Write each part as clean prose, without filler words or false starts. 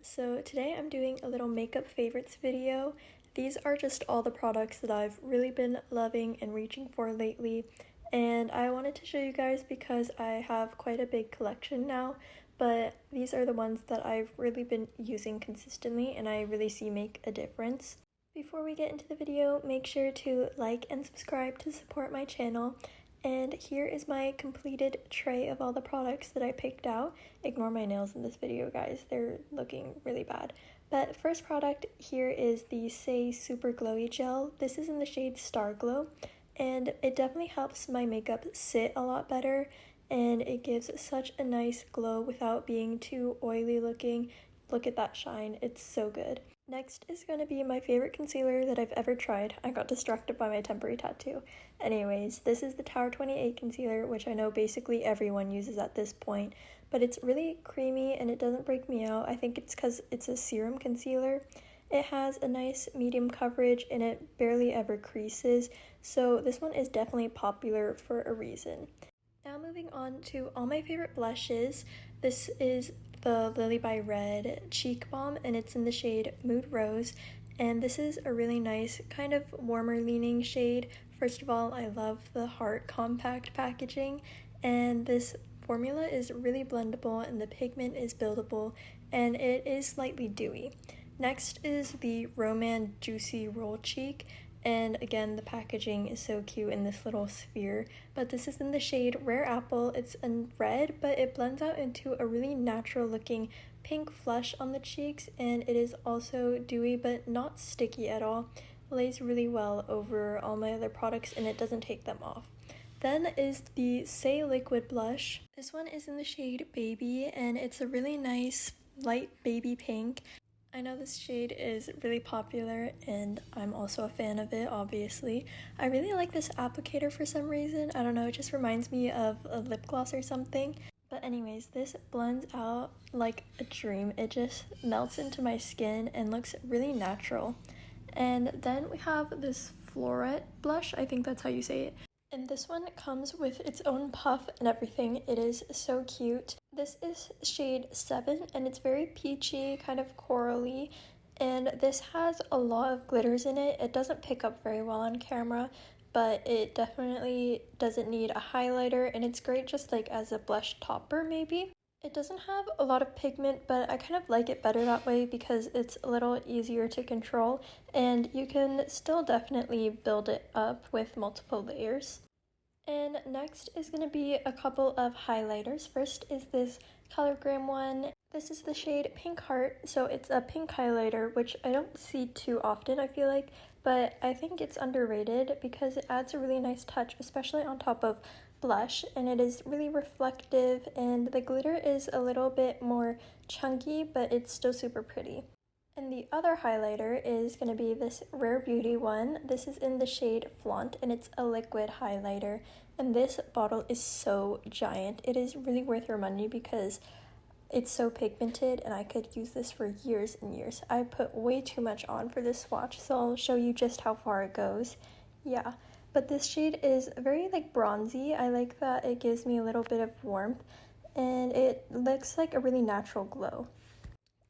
So today I'm doing a little makeup favorites video. These are just all the products that I've really been loving and reaching for lately, and I wanted to show you guys because I have quite a big collection now, but these are the ones that I've really been using consistently and I really see make a difference. Before we get into the video, make sure to like and subscribe to support my channel. And here is my completed tray of all the products that I picked out. Ignore my nails in this video, guys. They're looking really bad. But first product here is the Saie Super Glowy Gel. This is in the shade Star Glow, and it definitely helps my makeup sit a lot better, and it gives such a nice glow without being too oily looking. Look at that shine. It's so good. Next is going to be my favorite concealer that I've ever tried. I got distracted by my temporary tattoo. Anyways, this is the Tower 28 concealer, which I know basically everyone uses at this point, but it's really creamy and it doesn't break me out. I think it's because it's a serum concealer. It has a nice medium coverage and it barely ever creases, so this one is definitely popular for a reason. Now moving on to all my favorite blushes. This is the Lily by Red Cheek Balm, and it's in the shade Mood Rose, and this is a really nice kind of warmer leaning shade. First of all, I love the heart compact packaging, and this formula is really blendable and the pigment is buildable and it is slightly dewy. Next is the Roman Juicy Roll Cheek, and again the packaging is so cute in this little sphere, but this is in the shade Rare Apple. It's in red, but it blends out into a really natural looking pink flush on the cheeks, and it is also dewy but not sticky at all. It lays really well over all my other products and it doesn't take them off. Then is the Saie Liquid Blush. This one is in the shade Baby, and it's a really nice light baby pink. I know this shade is really popular and I'm also a fan of it, obviously. I really like this applicator for some reason. I don't know, it just reminds me of a lip gloss or something. But anyways, this blends out like a dream. It just melts into my skin and looks really natural. And then we have this Floret blush, I think that's how you say it. And this one comes with its own puff and everything. It is so cute. This is shade 7 and it's very peachy, kind of corally, and this has a lot of glitters in it. It doesn't pick up very well on camera, but it definitely doesn't need a highlighter, and it's great just like as a blush topper maybe. It doesn't have a lot of pigment, but I kind of like it better that way because it's a little easier to control and you can still definitely build it up with multiple layers. And next is going to be a couple of highlighters. First is this colorgram one. This is the shade Pink Heart, so it's a pink highlighter, which I don't see too often, I feel like, but I think it's underrated because it adds a really nice touch, especially on top of blush, and it is really reflective, and the glitter is a little bit more chunky, but it's still super pretty. And the other highlighter is going to be this Rare Beauty one. This is in the shade Flaunt, and it's a liquid highlighter, and this bottle is so giant. It is really worth your money because it's so pigmented and I could use this for years and years. I put way too much on for this swatch, so I'll show you just how far it goes. Yeah. But this shade is very like bronzy. I like that it gives me a little bit of warmth and it looks like a really natural glow.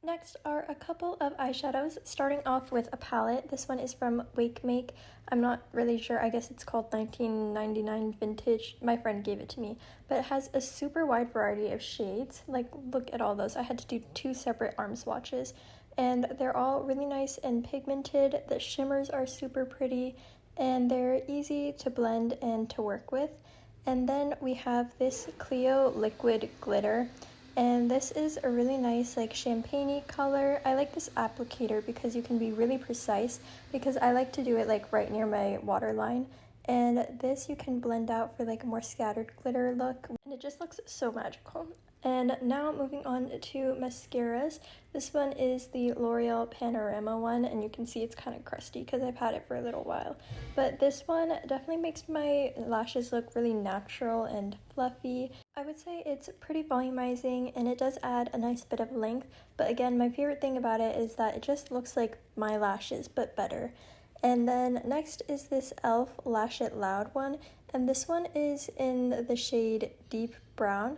Next are a couple of eyeshadows, starting off with a palette. This one is from Wake Make. I'm not really sure, I guess it's called 1999 Vintage. My friend gave it to me, but it has a super wide variety of shades. Like, look at all those. I had to do 2 separate arm swatches, and they're all really nice and pigmented. The shimmers are super pretty, and they're easy to blend and to work with. And then we have this Clio Liquid Glitter, and this is a really nice like champagne-y color. I like this applicator because you can be really precise, because I like to do it like right near my waterline, and this you can blend out for like a more scattered glitter look, and it just looks so magical. And now moving on to mascaras. This one is the L'Oreal Panorama one, and you can see it's kind of crusty because I've had it for a little while. But this one definitely makes my lashes look really natural and fluffy. I would say it's pretty volumizing and it does add a nice bit of length, but again, my favorite thing about it is that it just looks like my lashes, but better. And then next is this e.l.f. Lash It Loud one, and this one is in the shade Deep Brown.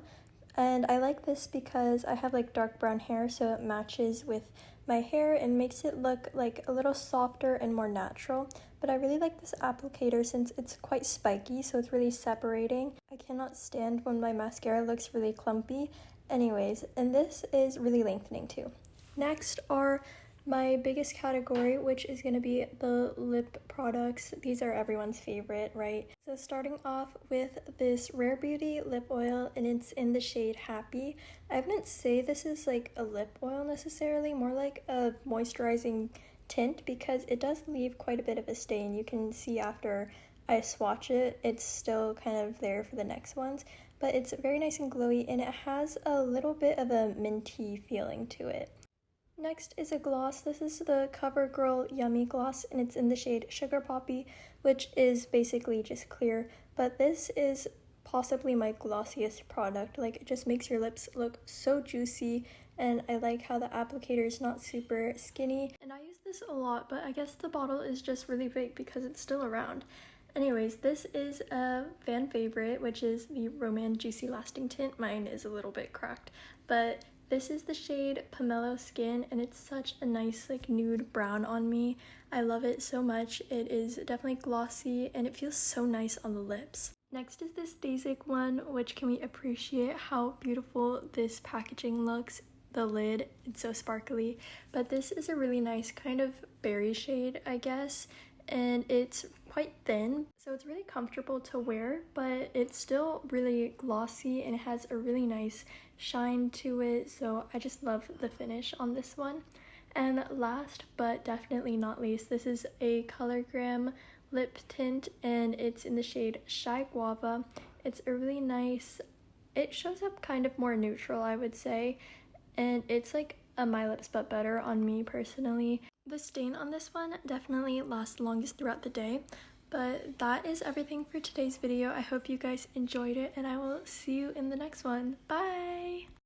And I like this because I have like dark brown hair, so it matches with my hair and makes it look like a little softer and more natural. But I really like this applicator since it's quite spiky, so it's really separating. I cannot stand when my mascara looks really clumpy. Anyways, and this is really lengthening too. Next are my biggest category, which is going to be the lip products. These are everyone's favorite, right? So starting off with this Rare Beauty lip oil, and it's in the shade Happy. I wouldn't say this is like a lip oil necessarily, more like a moisturizing tint, because it does leave quite a bit of a stain. You can see after I swatch it, it's still kind of there for the next ones, but it's very nice and glowy, and it has a little bit of a minty feeling to it. Next is a gloss. This is the CoverGirl Yummy Gloss, and it's in the shade Sugar Poppy, which is basically just clear, but this is possibly my glossiest product. Like, it just makes your lips look so juicy, and I like how the applicator is not super skinny. And I use this a lot, but I guess the bottle is just really big because it's still around. Anyways, this is a fan favorite, which is the Roman Juicy Lasting Tint. Mine is a little bit cracked, but this is the shade Pomelo Skin, and it's such a nice like nude brown on me. I love it so much. It is definitely glossy, and it feels so nice on the lips. Next is this Daisic one, which can we appreciate how beautiful this packaging looks. The lid, it's so sparkly, but this is a really nice kind of berry shade, I guess, and it's quite thin, so it's really comfortable to wear, but it's still really glossy and it has a really nice shine to it, so I just love the finish on this one. And last but definitely not least, this is a colorgram lip tint, and it's in the shade Shy Guava. It's a really nice, it shows up kind of more neutral, I would say, and it's like a My Lips But Better on me personally. The stain on this one definitely lasts longest throughout the day. But that is everything for today's video. I hope you guys enjoyed it, and I will see you in the next one. Bye!